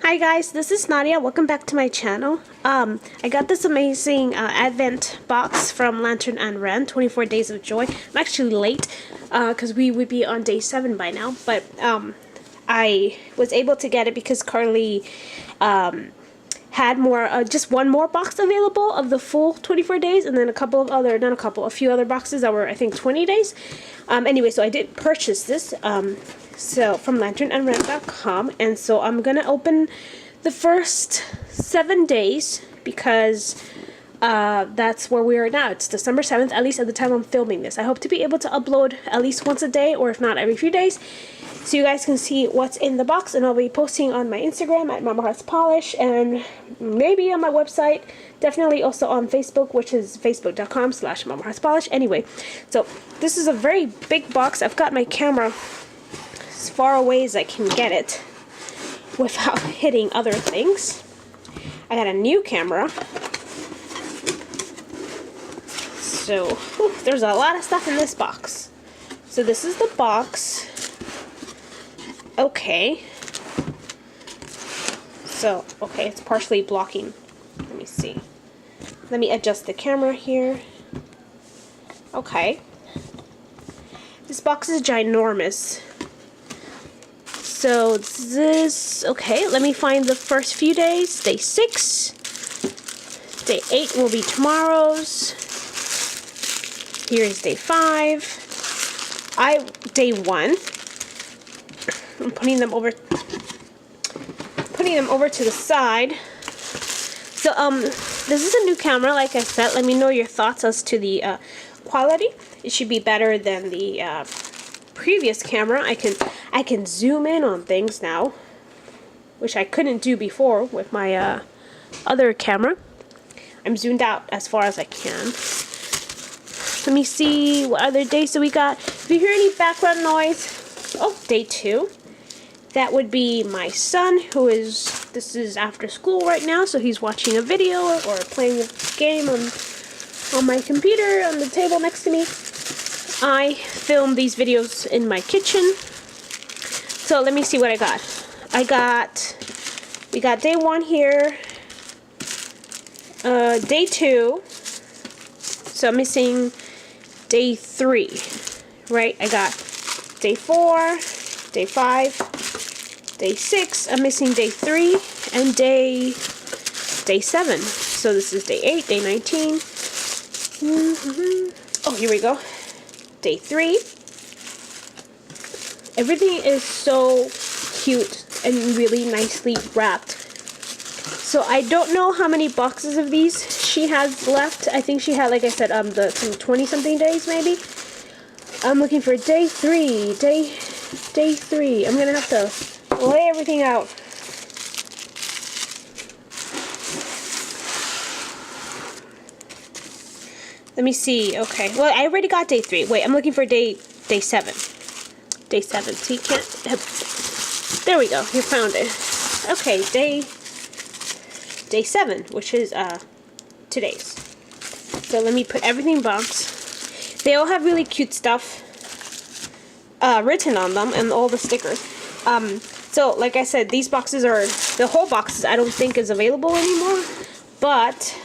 Hi guys, this is Nadia. Welcome back to my channel. I got this amazing Advent box from Lantern and Wren, 24 Days of Joy. I'm actually late because we would be on day 7 by now, but I was able to get it because Carly had just one more box available of the full 24 days, and then a few other boxes that were, I think, 20 days. Anyway, so I did purchase this so from lanternandwren.com, and so I'm gonna open the first 7 days because that's where we are now. It's December 7th, at least at the time I'm filming this. I hope to be able to upload at least once a day, or if not every few days, so you guys can see what's in the box, and I'll be posting on my Instagram at Mama Hearts Polish, and maybe on my website, definitely also on Facebook, which is facebook.com/Mama Hearts Polish. Anyway, so this is a very big box. I've got my camera as far away as I can get it without hitting other things. I got a new camera. So, there's a lot of stuff in this box. So this is the box. Okay. So, okay, it's partially blocking. Let me see. Let me adjust the camera here. Okay. This box is ginormous. So this, okay, let me find the first few days. Day 6. Day 8 will be tomorrow's. Here is day 5. Day 1. I'm putting them over to the side. So this is a new camera, like I said. Let me know your thoughts as to the quality. It should be better than the previous camera. I can zoom in on things now, which I couldn't do before with my other camera. I'm zoomed out as far as I can. Let me see, what other days do we got? If you hear any background noise, oh, day 2. That would be my son, this is after school right now, so he's watching a video or playing a game on my computer on the table next to me. I film these videos in my kitchen. So let me see what I got. We got day 1 here, day 2, so I'm missing day 3, right? I got day 4, day 5, day 6, I'm missing day 3, and day 7. So this is day 8, day 19. Oh, here we go. Day 3. Everything is so cute and really nicely wrapped. So I don't know how many boxes of these she has left. I think she had, like I said, some 20-something days maybe. I'm looking for day 3. Day 3. I'm gonna have to lay everything out. Let me see. Okay. Well, I already got day 3. Wait, I'm looking for day 7. Day 7. See, can't. There we go. You found it. Okay, day 7, which is today's. So let me put everything in box. They all have really cute stuff written on them, and all the stickers. So like I said, these boxes are the whole boxes. I don't think is available anymore, but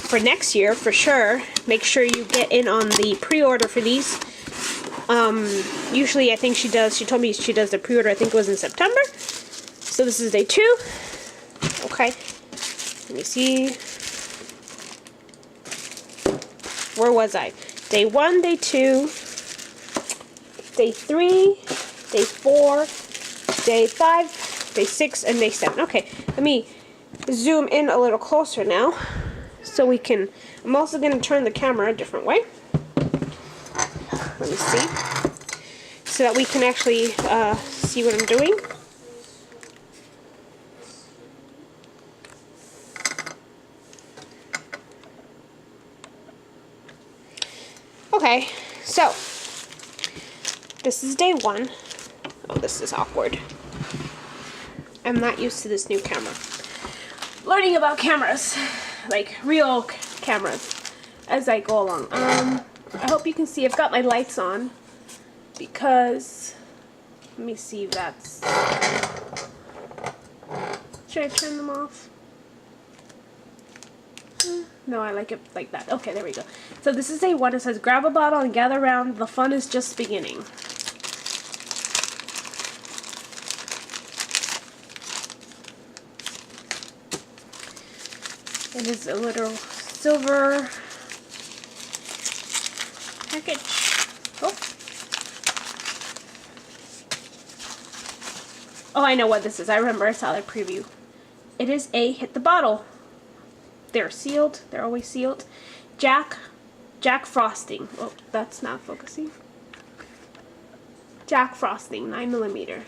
for next year, for sure, make sure you get in on the pre-order for these. Usually I think she told me she does the pre-order, I think it was in September. So this is day 2. Okay. Let me see. Where was I? Day 1, day 2, day 3, day 4, day 5, day 6, and day 7. Okay, let me zoom in a little closer now. So we can, I'm also going to turn the camera a different way. Let me see. So that we can actually see what I'm doing. Okay, so this is day 1. Oh, this is awkward. I'm not used to this new camera. Learning about cameras. Like real cameras as I go along. I hope you can see I've got my lights on because let me see if that's Should I turn them off? No, I like it like that. Okay, there we go. So this is day 1. It says, grab a bottle and gather around. The fun is just beginning. It is a little silver package. Oh. Oh, I know what this is. I remember I saw the preview. It is a hit the bottle. They're sealed. They're always sealed. Jack Frosting. Oh, that's not focusing. Jack Frosting, 9mm.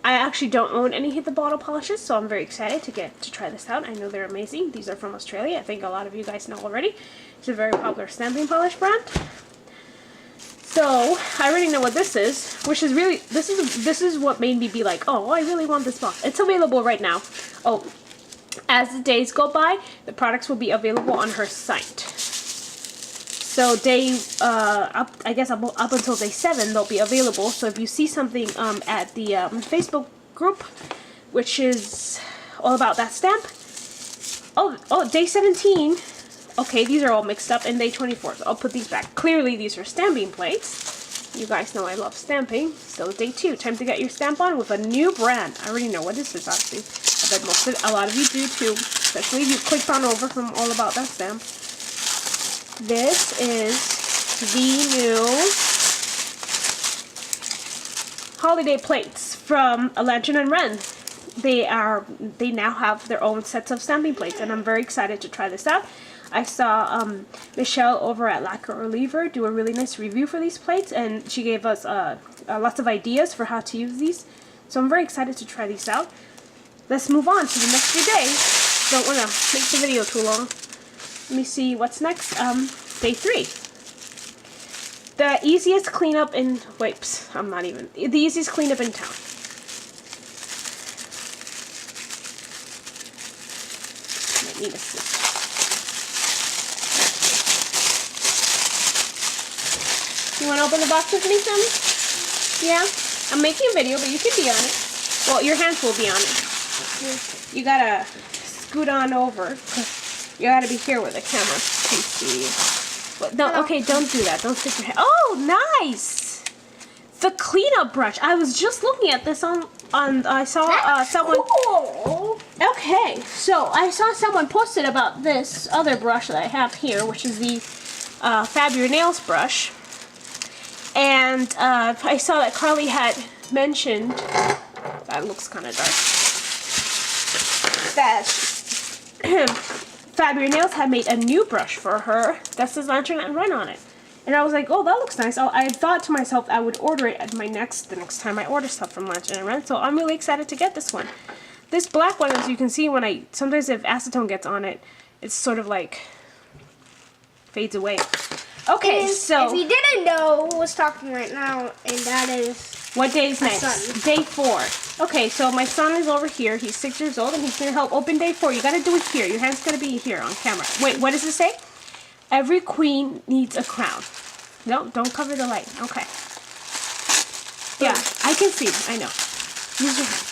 I actually don't own any hit the bottle polishes, so I'm very excited to try this out. I know they're amazing. These are from Australia. I think a lot of you guys know already. It's a very popular stamping polish brand. So I already know what this is, which is really this is what made me be like, oh, I really want this box. It's available right now. Oh, as the days go by, the products will be available on her site. So I guess up until day 7, they'll be available. So if you see something at the Facebook group, which is all about that stamp, oh, day 17. Okay, these are all mixed up in day 24. So I'll put these back. Clearly, these are stamping plates. You guys know I love stamping. So day 2, time to get your stamp on with a new brand. I already know what this is, actually. I bet a lot of you do too, especially if you clicked on over from All About That Stamp. This is the new holiday plates from Lantern and Wren. They now have their own sets of stamping plates, and I'm very excited to try this out. I saw Michelle over at Lacquer or Lever do a really nice review for these plates, and she gave us lots of ideas for how to use these. So I'm very excited to try these out. Let's move on to the next few days. Don't want to make the video too long. Let me see what's next. Day 3. The easiest cleanup in wipes. The easiest cleanup in town. Might need a scissor. You want to open the box with me, Sammy? Yeah? I'm making a video, but you can be on it. Well, your hands will be on it. You gotta scoot on over. You gotta be here with the camera. Can see. But no, okay, don't do that. Don't stick your head. Oh, nice! The cleanup brush. I was just looking at this on I saw someone. Cool. Okay, so I saw someone posted about this other brush that I have here, which is the Fab Your Nails brush. And I saw that Carly had mentioned, that looks kind of dark, that Fab Your Nails had made a new brush for her that says Lantern and Wren on it. And I was like, oh, that looks nice. I thought to myself I would order it at the next time I order stuff from Lantern and Wren. So I'm really excited to get this one. This black one, as you can see, sometimes if acetone gets on it, it's sort of like fades away. Okay, so if you didn't know who was talking right now, and that is what day is next? Day 4. Okay, so my son is over here. He's 6 years old, and he's gonna help open day 4. You gotta do it here. Your hand's gotta be here on camera. Wait, what does it say? Every queen needs a crown. No, don't cover the light. Okay. Yeah, I can see. I know. Use your hand.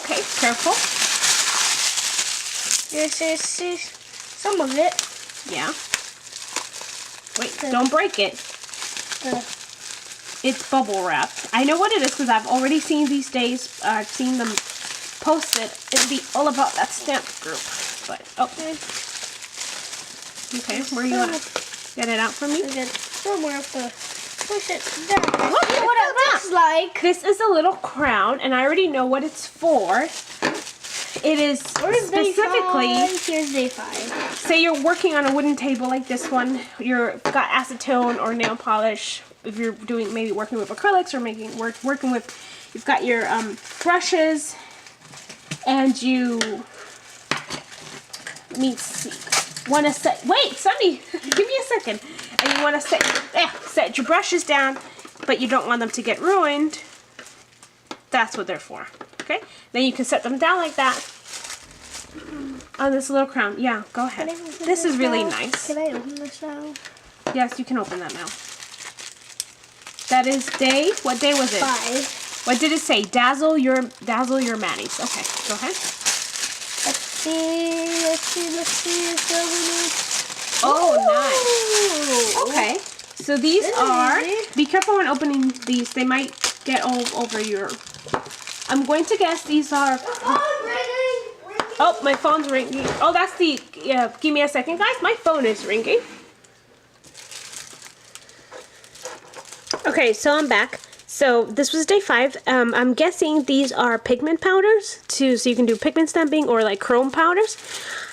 Okay, careful. This is some of it. Yeah. Wait, don't break it. It's bubble wrapped. I know what it is because I've already seen these days. I've seen them posted in the All About That Stamp group. But, okay, where you at? Get it out for me? Somewhere to push it down. Look at what it looks like. This is a little crown, and I already know what it's for. It is specifically, here's day 5. Say you're working on a wooden table like this one. You've got acetone or nail polish. If you're maybe working with acrylics or working with, you've got your brushes, and you want to set. Wait, Sunny, give me a second. And you want to set your brushes down, but you don't want them to get ruined. That's what they're for. Okay, then you can set them down like that on this little crown. Yeah, go ahead. This is really nice. Can I open this now? Yes, you can open that now. That is day, what day was it? 5. What did it say? Dazzle your Manny's. Okay, go ahead. Let's see. So we need... Oh, nice. Okay. So these are, be careful when opening these. They might get all over your, I'm going to guess these are, oh, my phone's ringing. Oh, that's the, give me a second, guys. My phone is ringing. Okay, so I'm back. So this was day 5. I'm guessing these are pigment powders so you can do pigment stamping or like chrome powders.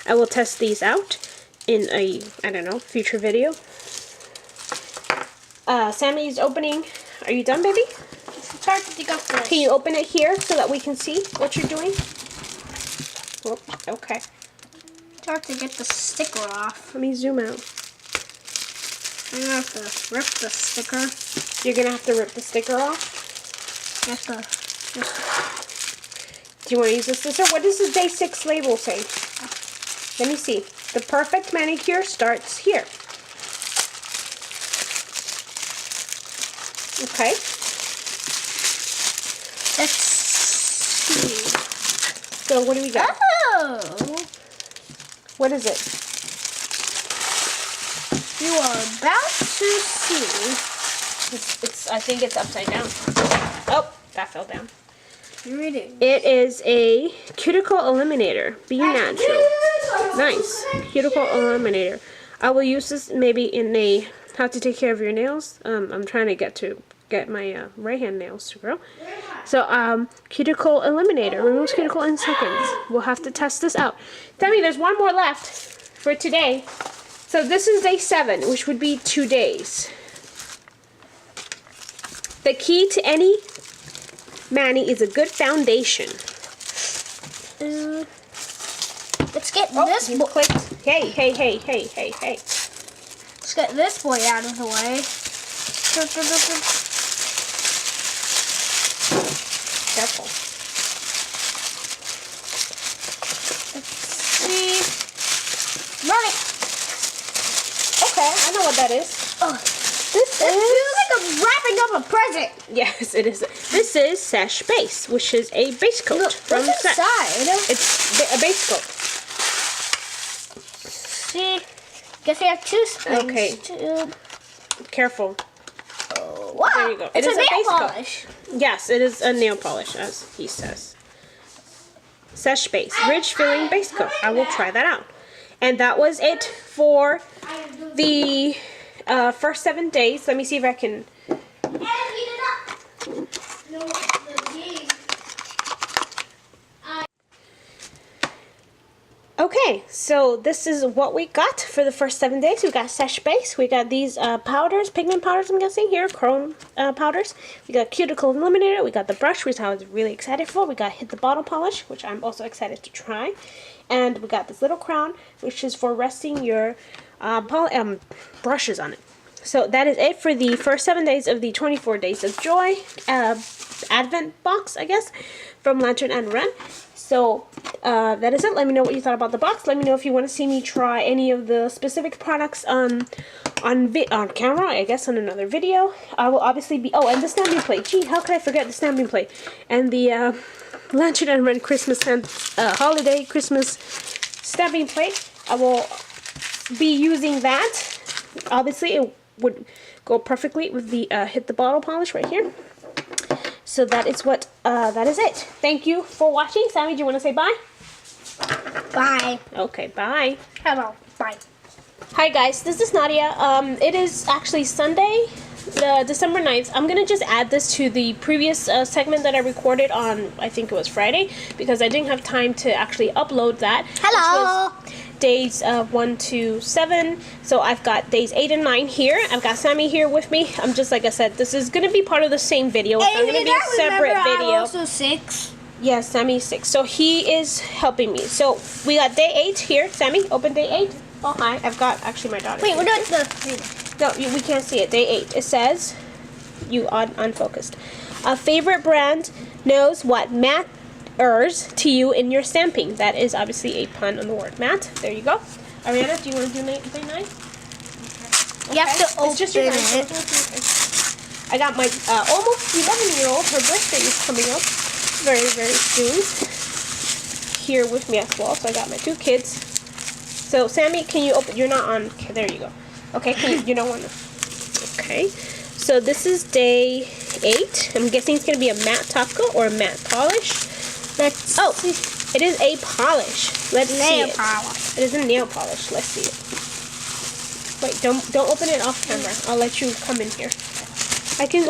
I will test these out in a, I don't know, future video. Sammy's opening. Are you done, baby? It's hard to take off this. Can you open it here so that we can see what you're doing? Oh, okay. It's hard to get the sticker off. Let me zoom out. I'm gonna have to rip the sticker. You're gonna have to rip the sticker off? Do you want to use the scissor? What does the day 6 label say? Let me see. The perfect manicure starts here. Okay. Let's see. So what do we got? Oh! What is it? You are about to see. It's. I think it's upside down. Oh, that fell down. Read it. It is a cuticle eliminator. Be natural. Nice. Cuticle eliminator. I will use this maybe in a how to take care of your nails. I'm trying to get my right hand nails to grow. So cuticle eliminator removes cuticle in seconds. We'll have to test this out. Tell me, there's one more left for today. So this is day 7, which would be 2 days. The key to any Manny is a good foundation. Let's get this boy. Clicked. Hey. Let's get this boy out of the way. Careful. Let's see. Running. Okay, I know what that is. Oh, this feels like I'm wrapping up a present. Yes, it is. This is Sesh Base, which is a base coat. Look, from what's Sesh. inside? It's a base coat. See, guess we have 2 spoons. Okay. Careful. Oh, wow. There you go. It's It is a nail base coat. polish. Yes, it is a nail polish, as he says. Sesh Base, ridge filling base coat. I will try that out. And that was it for the first 7 days. Let me see if I can. Okay, so this is what we got for the first 7 days. We got Sesh Base. We got these powders, pigment powders, I'm guessing here, chrome powders. We got cuticle eliminator. We got the brush, which I was really excited for. We got hit the bottle polish, which I'm also excited to try. And we got this little crown, which is for resting your brushes on it. So that is it for the first 7 days of the 24 Days of Joy Advent box, I guess, from Lantern and Wren. So that is it. Let me know what you thought about the box. Let me know if you want to see me try any of the specific products on camera, I guess, on another video. I will obviously be, oh, and the stamping plate. Gee, how could I forget the stamping plate? And the Lantern and Wren Christmas and holiday Christmas stamping plate. I will be using that. Obviously, it would go perfectly with the hit the bottle polish right here. So that is what, that is it. Thank you for watching. Sammy, do you want to say bye? Bye. Okay, bye. Hello. Bye. Hi guys, this is Nadia. It is actually Sunday, the December 9th. I'm going to just add this to the previous segment that I recorded on, I think it was Friday, because I didn't have time to actually upload that. Hello. Which was days 1 to 7. So I've got days 8 and 9 here. I've got Sammy here with me. I'm just, like I said, this is going to be part of the same video. It's not going to be a separate video. I'm also 6. Yes, Sammy's 6. So he is helping me. So we got day 8 here. Sammy, open day 8. Oh, hi. I've got actually my daughter. Wait, we're doing the... No, we can't see it. Day 8. It says, you unfocused. A favorite brand knows what matters to you in your stamping. That is obviously a pun on the word matte. There you go. Ariana, do you want to do day 9? You have to open it's just your it. I got my almost 11-year-old. Her birthday is coming up very, very soon. Here with me as well. So I got my 2 kids. So Sammy, can you open? You're not on. Okay, there you go. Okay, you don't want to. Okay. So this is day 8. I'm guessing it's gonna be a matte top coat or a matte polish. Oh, it is a polish. Let's see it. Polish. It is a nail polish. Let's see it. Wait, don't open it off camera. I'll let you come in here. I can,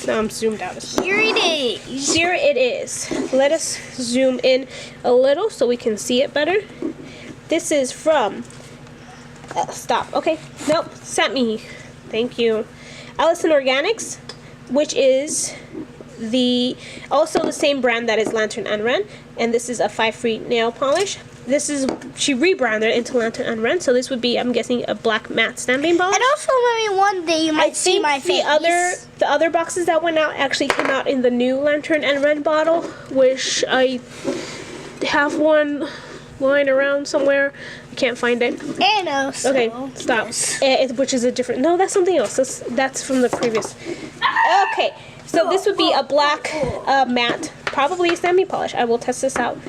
no, I'm zoomed out. Here it is. Here it is. Let us zoom in a little so we can see it better. This is from, stop. Okay, nope, sent me. Thank you. Allison Organics, which is also the same brand that is Lantern and Wren, and this is a 5-free nail polish. This is, she rebranded it into Lantern and Wren, so this would be, I'm guessing, a black matte stamping polish. And also maybe one day you might see my face. The other boxes that went out actually came out in the new Lantern and Wren bottle, which I have one lying around somewhere. I can't find it. And also, okay, stop. Which is a different. No, that's something else. That's from the previous. Okay, so this would be a black matte, probably a stamping polish. I will test this out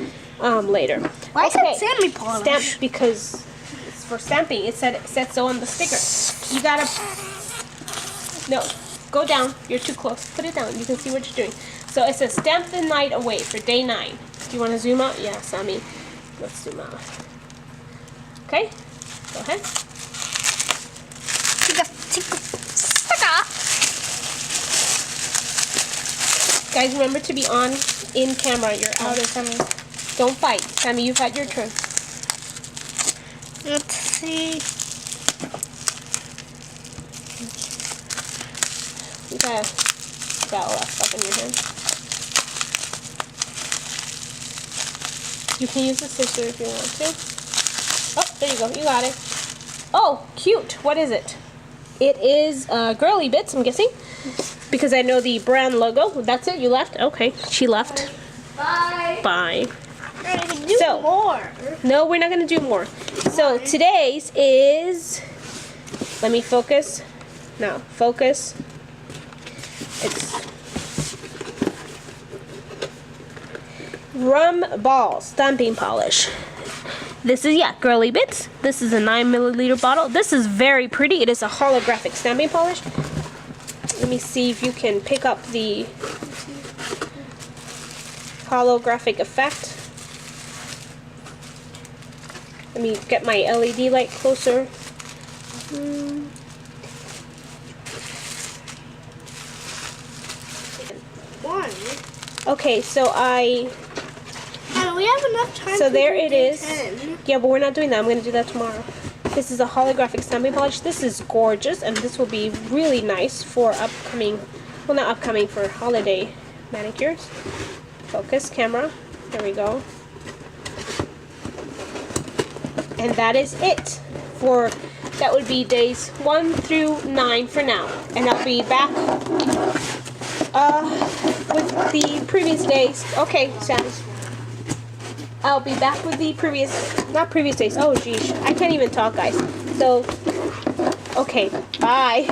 later. Why is it stamping polish? Stamp because it's for stamping. It said so on the sticker. You gotta. No, go down. You're too close. Put it down. You can see what you're doing. So it says stamp the night away for day 9. Do you want to zoom out? Yeah, Sammy. Let's zoom out. Okay, go ahead. Guys, remember to be on in camera. You're out of Sammy. Don't fight. Sammy, you've had your turn. Let's see. You got all that stuff in your hand. You can use the scissor if you want to. Oh, there you go. You got it. Oh, cute. What is it? It is Girly Bits, I'm guessing. Because I know the brand logo. That's it? You left? Okay. She left. Bye. Bye. Do more. No, we're not going to do more. So today's is... Let me focus. No, focus. It's... Rum Ball Stamping Polish. This is, Girly Bits. This is a 9 milliliter bottle. This is very pretty. It is a holographic stamping polish. Let me see if you can pick up the holographic effect. Let me get my LED light closer. One. Okay, so we have enough time. So there it is. 10. Yeah, but we're not doing that. I'm going to do that tomorrow. This is a holographic stamping polish. This is gorgeous, and this will be really nice for upcoming, well, not upcoming, for holiday manicures. Focus, camera. There we go. And that is it for, that would be days 1 through 9 for now. And I'll be back with the previous days. Okay, Sam. I'll be back with the not previous days. Oh, geez. I can't even talk, guys. So, okay. Bye.